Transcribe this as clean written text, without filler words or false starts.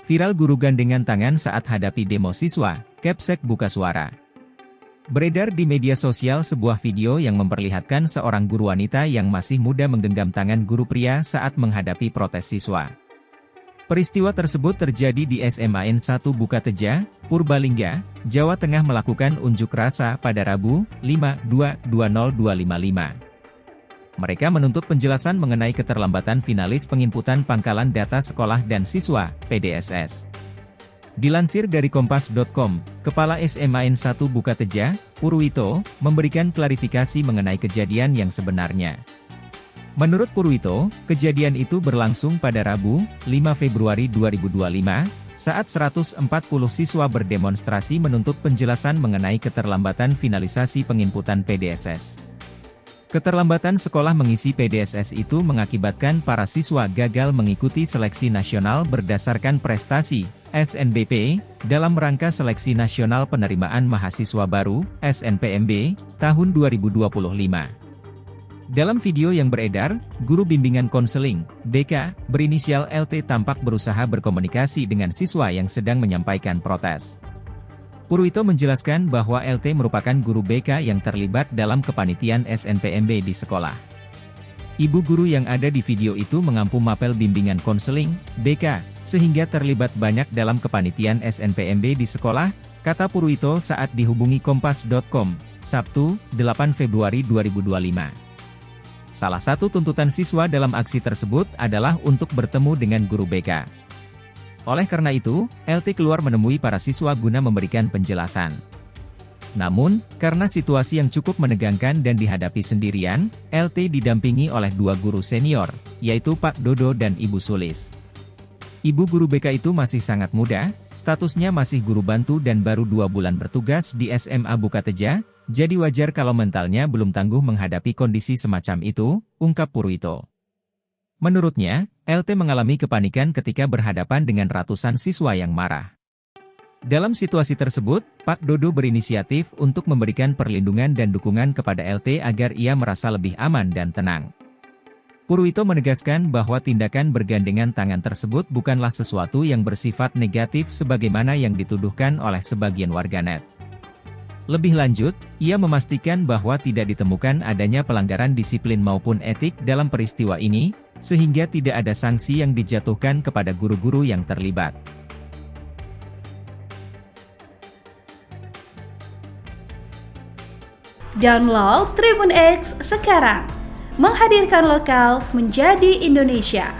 Viral guru gandengan tangan saat hadapi demo siswa, Kepsek buka suara. Beredar di media sosial sebuah video yang memperlihatkan seorang guru wanita yang masih muda menggenggam tangan guru pria saat menghadapi protes siswa. Peristiwa tersebut terjadi di SMAN 1 Bukateja, Purbalingga, Jawa Tengah melakukan unjuk rasa pada Rabu, 5/2/2025. Mereka menuntut penjelasan mengenai keterlambatan finalis penginputan pangkalan data sekolah dan siswa, PDSS. Dilansir dari Kompas.com, Kepala SMAN 1 Bukateja, Purwito, memberikan klarifikasi mengenai kejadian yang sebenarnya. Menurut Purwito, kejadian itu berlangsung pada Rabu, 5 Februari 2025, saat 140 siswa berdemonstrasi menuntut penjelasan mengenai keterlambatan finalisasi penginputan PDSS. Keterlambatan sekolah mengisi PDSS itu mengakibatkan para siswa gagal mengikuti seleksi nasional berdasarkan prestasi, SNBP, dalam rangka seleksi nasional penerimaan mahasiswa baru, SNPMB, tahun 2025. Dalam video yang beredar, guru bimbingan konseling, BK, berinisial LT tampak berusaha berkomunikasi dengan siswa yang sedang menyampaikan protes. Purwito menjelaskan bahwa LT merupakan guru BK yang terlibat dalam kepanitiaan SNPMB di sekolah. Ibu guru yang ada di video itu mengampu mapel bimbingan konseling, BK, sehingga terlibat banyak dalam kepanitiaan SNPMB di sekolah, kata Purwito saat dihubungi Kompas.com, Sabtu, 8 Februari 2025. Salah satu tuntutan siswa dalam aksi tersebut adalah untuk bertemu dengan guru BK. Oleh karena itu, LT keluar menemui para siswa guna memberikan penjelasan. Namun, karena situasi yang cukup menegangkan dan dihadapi sendirian, LT didampingi oleh dua guru senior, yaitu Pak Dodo dan Ibu Sulis. Ibu guru BK itu masih sangat muda, statusnya masih guru bantu dan baru 2 bulan bertugas di SMA Bukateja, jadi wajar kalau mentalnya belum tangguh menghadapi kondisi semacam itu, ungkap Purwito. Menurutnya, LT mengalami kepanikan ketika berhadapan dengan ratusan siswa yang marah. Dalam situasi tersebut, Pak Dodo berinisiatif untuk memberikan perlindungan dan dukungan kepada LT agar ia merasa lebih aman dan tenang. Purwito menegaskan bahwa tindakan bergandengan tangan tersebut bukanlah sesuatu yang bersifat negatif sebagaimana yang dituduhkan oleh sebagian warganet. Lebih lanjut, ia memastikan bahwa tidak ditemukan adanya pelanggaran disiplin maupun etik dalam peristiwa ini, sehingga tidak ada sanksi yang dijatuhkan kepada guru-guru yang terlibat. Download Tribun X sekarang, menghadirkan lokal menjadi Indonesia.